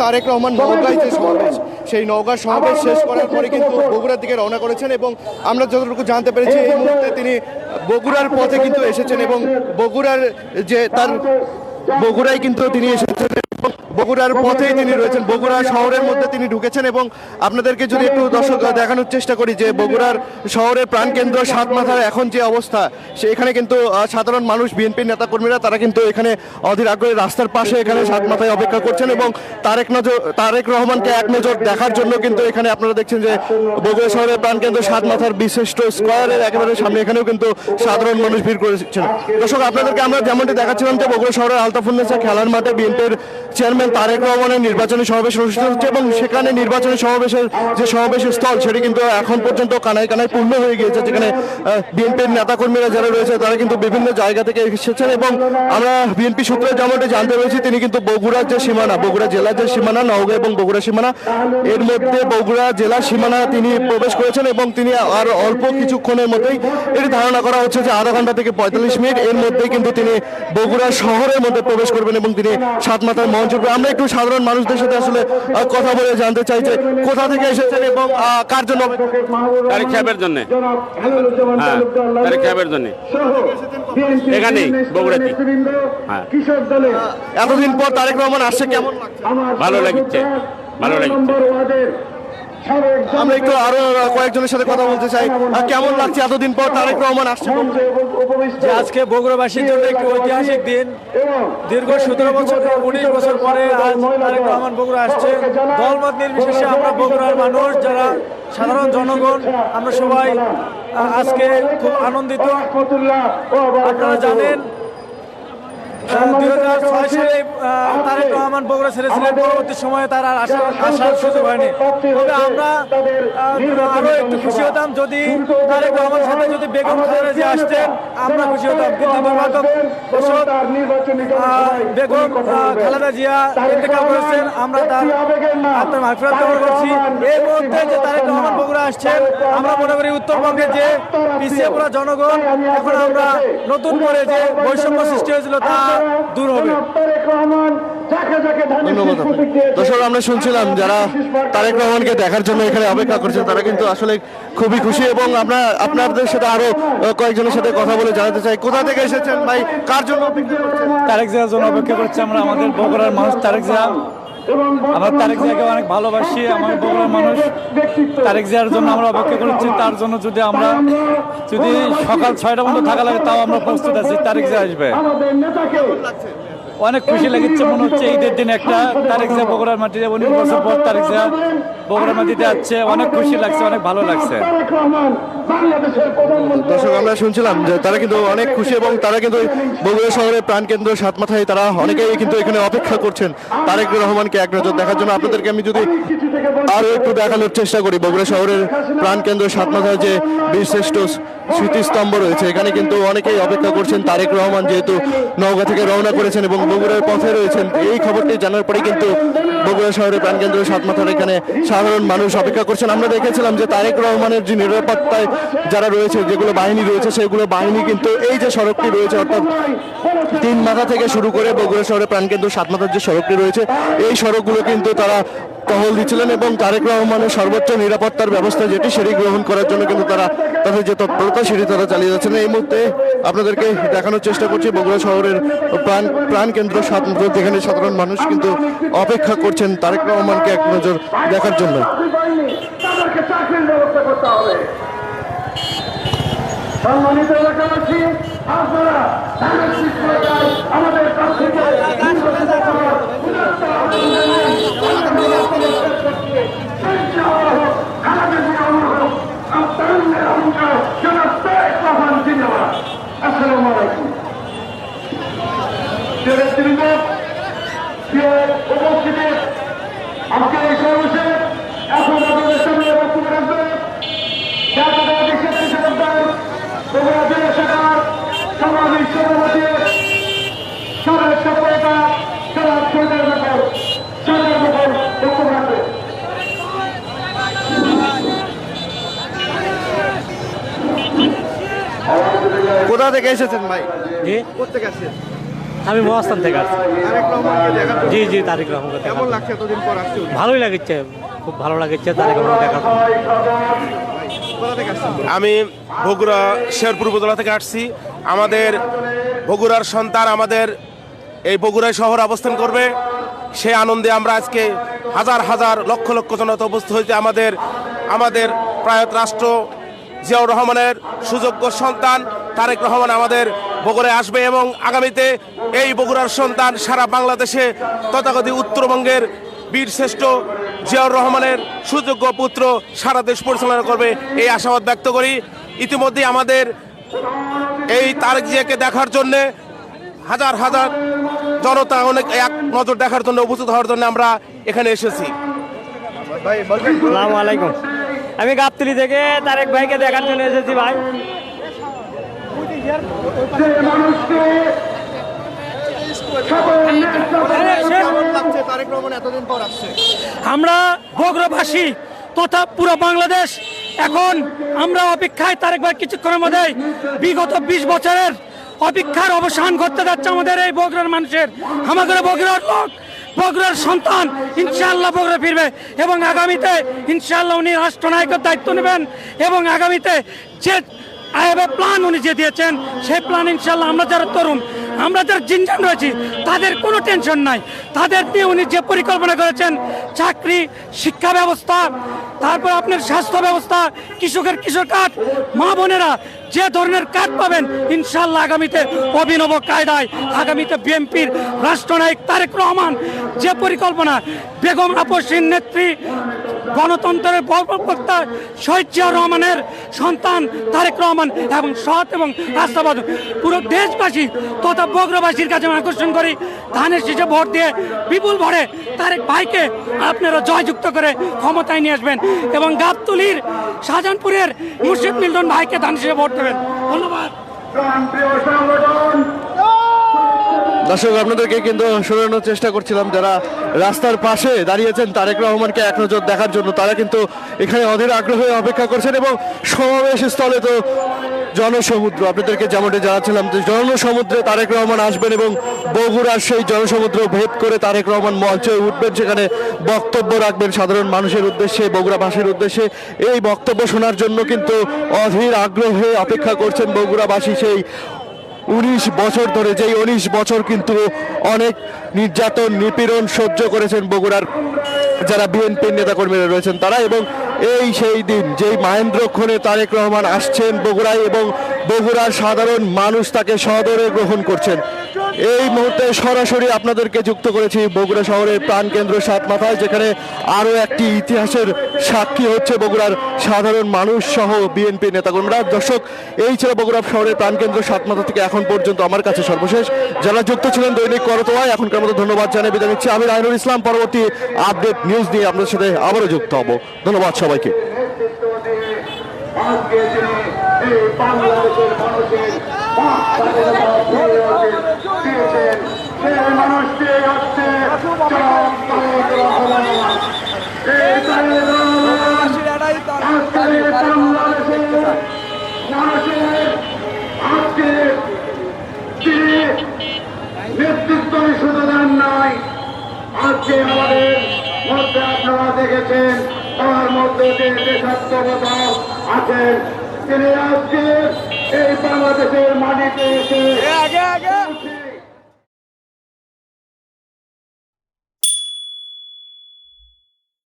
তারেক রহমান নওগাঁয় যে সমাবেশ, সেই নওগাঁর সমাবেশ শেষ করার পরে কিন্তু বগুড়ার দিকে রওনা করেছেন এবং আমরা যতটুকু জানতে পেরেছি এই মুহূর্তে তিনি বগুড়ার পথে কিন্তু এসেছেন এবং বগুড়ার যে তার বগুড়ায় কিন্তু তিনি এসেছেন, বগুড়ার পথেই তিনি রয়েছেন, বগুড়া শহরের মধ্যে তিনি ঢুকেছেন। এবং আপনাদেরকে যদি একটু দর্শক দেখানোর চেষ্টা করি যে বগুড়ার শহরের প্রাণকেন্দ্র সাতমাথার এখন যে অবস্থা, সেখানে কিন্তু সাধারণ মানুষ, বিএনপির নেতাকর্মীরা তারা কিন্তু এখানে অধীর আগ্রহে রাস্তার পাশে এখানে সাতমাথায় অপেক্ষা করছেন এবং তারেক রহমানকে এক নজর দেখার জন্য কিন্তু এখানে আপনারা দেখছেন যে বগুড়া শহরের প্রাণকেন্দ্র সাতমাথার বিশিষ্ট স্কোয়ারের একেবারে সামনে এখানেও কিন্তু সাধারণ মানুষ ভিড় করেছেন। দর্শক আপনাদেরকে আমরা যেমনটি দেখাচ্ছিলাম যে বগুড়া শহরের আলতাফুন্নেসা খেলার মাঠে বিএনপির চেয়ারম্যান তারেক রহমানের নির্বাচনী সমাবেশ অনুষ্ঠিত হচ্ছে এবং সেখানে নির্বাচনী সমাবেশের যে সমাবেশের স্থল সেটি কিন্তু এখন পর্যন্ত কানায় কানায় পূর্ণ হয়ে গিয়েছে, যেখানে বিএনপির নেতাকর্মীরা যারা রয়েছে তারা কিন্তু বিভিন্ন জায়গা থেকে এসেছেন এবং আমরা বিএনপি সূত্রে যেমনটি জানতে পেরেছি তিনি কিন্তু বগুড়ার যে সীমানা, বগুড়া জেলার যে সীমানা, নওগাঁ এবং বগুড়া সীমানা, এর মধ্যে বগুড়া জেলার সীমানা তিনি প্রবেশ করেছেন এবং তিনি আর অল্প কিছুক্ষণের মধ্যেই এটি ধারণা করা হচ্ছে যে আধা ঘন্টা থেকে 45 মিনিট এর মধ্যেই কিন্তু তিনি বগুড়া শহরের মধ্যে প্রবেশ করবেন এবং তিনি সাতমাথার মঞ্চ। আমরা একটু সাধারণ মানুষদের সাথে আসলে কথা বলে জানতে চাই যে কোথা থেকে এসেছেন এবং কার জন্য। তারেক সাহেবের জন্য। হ্যাঁ, তারেক সাহেবের জন্য এখানে বগুড়াতে। হ্যাঁ, এতদিন পর তারেক রহমান আসছে, কেমন লাগছে? ভালো লাগছে, ভালো লাগছে। আমরা একটু আরো কয়েকজনের সাথে কথা বলতে চাই, কেমন লাগছে এতদিন পর তারেক রহমান আসছে? যে আজকে বগুড়াবাসীর জন্য একটি ঐতিহাসিক দিন। দীর্ঘ 17 বছর 19 বছর পরে আজ তারেক রহমান বগুড়া আসছে। দলমত নির্বিশেষে আমরা বগুড়ার মানুষ যারা সাধারণ জনগণ আমরা সবাই আজকে খুব আনন্দিত। আপনারা জানেন 2006 সালে তারেক রহমান বগুড়া ছেড়েছিলেন, পরবর্তী সময়ে তার আর আসার সুযোগ হয়নি। তবে আমরা আরো একটু খুশি হতাম যদি তারেক রহমানের সাথে যদি বেগম খালেদা জিয়া আসতেন, আমরা খুশি হতাম। কিন্তু দুর্ভাগ্যবশত বেগম খালেদা জিয়া ইন্তেকাল করেছেন, আমরা তার আত্মার মাগফিরাত কামনা করছি। এই মুহূর্তে যে তারেক রহমান বগুড়া আসছেন, আমরা মনে করি উত্তরবঙ্গে যে পিছিয়ে পড়া জনগণ, এখন আমরা নতুন করে যে বৈষম্য সৃষ্টি হয়েছিল তা দূর হবে। ধন্যবাদ। দর্শক আমরা শুনছিলাম যারা তারেক রহমানকে দেখার জন্য এখানে অপেক্ষা করছেন তারা কিন্তু আসলে খুবই খুশি এবং আমরা আপনাদের সাথে আরো কয়েকজনের সাথে কথা বলে জানাতে চাই, কোথা থেকে এসেছেন ভাই, কার জন্য অপেক্ষা করছেন? তারেক জিয়ার জন্য অপেক্ষা করছি আমরা। আমাদের বগুড়ার মানুষ তারেক জিয়া, আমরা তারেক জিয়াকে অনেক ভালোবাসি। আমার বগুড়ার মানুষ তারেক জিয়ার জন্য আমরা অপেক্ষা করছি। তার জন্য যদি সকাল 6টা পর্যন্ত থাকা লাগে তাও আমরা প্রস্তুত আছি। তারেক জিয়া আসবে, অনেক খুশি লাগছে। মনে হচ্ছে ঈদের দিন একটা তারেক জিয়া বগুড়ার মাটিতে 19 বছর পর তারেক জিয়া বগুড়ার মাটিতে আসছে, অনেক খুশি লাগছে, অনেক ভালো লাগছে। দর্শক আমরা শুনছিলাম যে তারা কিন্তু অনেক খুশি এবং তারা কিন্তু বগুড়া শহরের প্রাণকেন্দ্র সাতমাথায় তারা অনেকেই কিন্তু এখানে অপেক্ষা করছেন তারেক রহমানকে এক নজর দেখার জন্য। আপনাদেরকে আমি যদি আরো একটু দেখানোর চেষ্টা করি, বগুড়া শহরের প্রাণকেন্দ্র সাতমাথায় যে বীরশ্রেষ্ঠ স্মৃতিস্তম্ভ রয়েছে, এখানে কিন্তু অনেকেই অপেক্ষা করছেন তারেক রহমান যেহেতু নওগাঁ থেকে রওনা করেছেন এবং বগুড়ার পথে রয়েছেন। এই খবরটি জানার পরে কিন্তু বগুড়া শহরের প্রাণকেন্দ্র সাতমাথার এখানে সাধারণ মানুষ অপেক্ষা করছেন। আমরা দেখেছিলাম যে তারেক রহমানের যে নিরাপত্তায় যারা রয়েছে, যেগুলো বাহিনী রয়েছে, সেগুলো বাহিনী কিন্তু এই যে সড়কটি রয়েছে অর্থাৎ 3 মাথা থেকে শুরু করে বগুড়া শহরের প্রাণকেন্দ্র সাতমাথার যে সড়কটি রয়েছে, এই সড়কগুলো কিন্তু তারা টহল দিচ্ছিলেন এবং তারেক রহমানের সর্বোচ্চ নিরাপত্তার ব্যবস্থা যেটি সেটি গ্রহণ করার জন্য কিন্তু তারা তাদের যে তৎপরতা সেটি তারা চালিয়ে যাচ্ছেন। এই মুহূর্তে আপনাদেরকে দেখানোর চেষ্টা করছি বগুড়া শহরের প্রাণকেন্দ্র সাতমাথা, যেখানে সাধারণ মানুষ কিন্তু অপেক্ষা করছেন তারেক রহমানকে এক নজর দেখার জন্য। সম্মানিত এলাকাবাসী, আপনারা আমাদের কাছ থেকে উপস্থিতি আজকে এই সমাবেশে এখন আপনাদের সামনে বক্তব্য রাখবেন জাতীয় বগুড়া জেলা শাখার সমাবেশ সভাপতি সাবেক সফলতা জনাব সরকার বক্তব্য রাখবেন। কোথা থেকে এসেছেন ভাই? কোথা থেকে আসছেন? আমি মহাস্থান থেকে আসছি। তারেক রহমানকে দেখার জন্য। জি জি, তারেক রহমানকে কেমন লাগছে এতদিন পর আসছে উনি? ভালোই লাগছে, খুব ভালো লাগছে তারেক রহমান দেখার জন্য। কোথা থেকে আসছেন? আমি বগুড়া শেরপুর উপজেলা থেকে আসছি। আমাদের বগুড়ার সন্তান আমাদের এই বগুড়া শহর অবস্থান করবে, সেই আনন্দে আমরা আজকে হাজার হাজার লক্ষ লক্ষ জনতা উপস্থিত হয়েছে। আমাদের প্রয়াত রাষ্ট্র জিয়াউর রহমানের সুযোগ্য সন্তান তারেক রহমান আমাদের বগুড়ায় আসবে এবং আগামীতে এই বগুড়ার সন্তান সারা বাংলাদেশে তথাকথিত উত্তরবঙ্গের বীরশ্রেষ্ঠ জিয়াউর রহমানের সুযোগ্য পুত্র সারা দেশ পরিচালনা করবে এই আশাবাদ ব্যক্ত করি। ইতিমধ্যে আমাদের এই তারেক জিয়াকে দেখার জন্যে হাজার হাজার জনতা অনেক এক নজর দেখার জন্য উপস্থিত হওয়ার জন্য আমরা এখানে এসেছি। ভাই বলবেন? আসসালামু আলাইকুম, আমি গাবতলী থেকে তারেক ভাইকে দেখার জন্য এসেছি ভাই। কেমন লাগছে তারেক রহমান এতদিন পর আসছে? আমরা বগুড়াবাসী তথা পুরো বাংলাদেশ এখন আমরা অপেক্ষায় তারেক ভাই কিছুক্ষণের মধ্যে বিগত 20 বছরের অপেক্ষার অবসান ঘটতে যাচ্ছে আমাদের এই বগুড়ার মানুষের। আমাদের বগুড়ার লোক, বগুড়ার সন্তান ইনশাআল্লাহ বগুড়া ফিরবে এবং আগামীতে ইনশাআল্লাহ উনি রাষ্ট্রনায়কের দায়িত্ব নেবেন এবং আগামীতে যে প্ল্যান উনি যে দিয়েছেন সেই প্ল্যান ইনশাআল্লাহ আমরা যারা তরুণ, আমরা যারা জিনজান রয়েছি তাদের কোনো টেনশন নাই। তাদের দিয়ে উনি যে পরিকল্পনা করেছেন, চাকরি, শিক্ষা ব্যবস্থা, তারপর আপনার স্বাস্থ্য ব্যবস্থা, কৃষকের কৃষক কার্ড, মা বোনেরা যে ধরনের কার্ড পাবেন ইনশাআল্লাহ আগামীতে অভিনব কায়দায় আগামীতে বিএনপির রাষ্ট্রনায়ক তারেক রহমান যে পরিকল্পনা, বেগম আপসীর নেত্রী, গণতন্ত্রের বক্তা শহীদ জিয়াউর রহমানের সন্তান তারেক রহমান এবং সৎ এবং রাষ্ট্রবাদ পুরো দেশবাসী তথা বগুড়াবাসীর কাছে আমি আকর্ষণ করি, ধানের শীষে ভোট দিয়ে বিপুল ভরে তারেক ভাইকে আপনারা জয়যুক্ত করে ক্ষমতায় নিয়ে আসবেন এবং গাবতলীর শাহজাহানপুরের মুর্শিদ মিল্টন ভাইকে ধানের শীষে ভোট দেবেন। ধন্যবাদ। প্রিয় সংগঠন দর্শক, আপনাদেরকে কিন্তু শোনানোর চেষ্টা করছিলাম যারা রাস্তার পাশে দাঁড়িয়েছেন তারেক রহমানকে এক নজর দেখার জন্য, তারা কিন্তু এখানে অধীর আগ্রহে অপেক্ষা করছেন এবং সমাবেশ স্থলে তো জনসমুদ্র। আপনাদেরকে যেমনটি জানাচ্ছিলাম যে জনসমুদ্রে তারেক রহমান আসবেন এবং বগুড়ার সেই জনসমুদ্র ভেদ করে তারেক রহমান মঞ্চে উঠবেন, সেখানে বক্তব্য রাখবেন সাধারণ মানুষের উদ্দেশ্যে, বগুড়াবাসীর উদ্দেশ্যে। এই বক্তব্য শোনার জন্য কিন্তু অধীর আগ্রহে অপেক্ষা করছেন বগুড়াবাসী। সেই 19 বছর ধরে, যেই 19 বছর কিন্তু অনেক নির্যাতন নিপীড়ন সহ্য করেছেন বগুড়ার যারা বিএনপির নেতাকর্মীরা রয়েছেন তারা, এবং এই সেই দিন যেই মাহেন্দ্রক্ষণে তারেক রহমান আসছেন বগুড়ায় এবং বগুড়ার সাধারণ মানুষ তাকে সদরে গ্রহণ করছেন। এই মুহূর্তে সরাসরি আপনাদেরকে যুক্ত করেছি বগুড়া শহরের প্রাণকেন্দ্র সাতমাথায়, যেখানে আরও একটি ইতিহাসের সাক্ষী হচ্ছে বগুড়ার সাধারণ মানুষ সহ বিএনপি নেতাকর্মীরা। দর্শক, এই ছিল বগুড়া শহরের প্রাণকেন্দ্র সাতমাথা থেকে এখন পর্যন্ত আমার কাছে সর্বশেষ। যারা যুক্ত ছিলেন দৈনিক করতোয়ায়, এখনকার মতো ধন্যবাদ জানিয়ে বিদায় নিচ্ছি। আমি রাইনুল ইসলাম। পরবর্তী আপডেট নিউজ নিয়ে আপনাদের সাথে আবারও যুক্ত হব। ধন্যবাদ সবাইকে। আজকে তিনি এই বাংলাদেশের মানুষের বাক স্বাধীনতা দিয়েছেন, সেই মানুষটি হচ্ছে জনাব তারেক রহমান। এই তারেক রহমান আজকের এই বাংলাদেশের মানুষের আজকে তিনি নেতৃত্ব শুধু দেন নাই, আজকে আমাদের মধ্যে আপনারা দেখেছেন তার মধ্যে যে দেশাত্মকতা আছেন। তিনি আজকে এই বাংলাদেশের মাটিতে এসে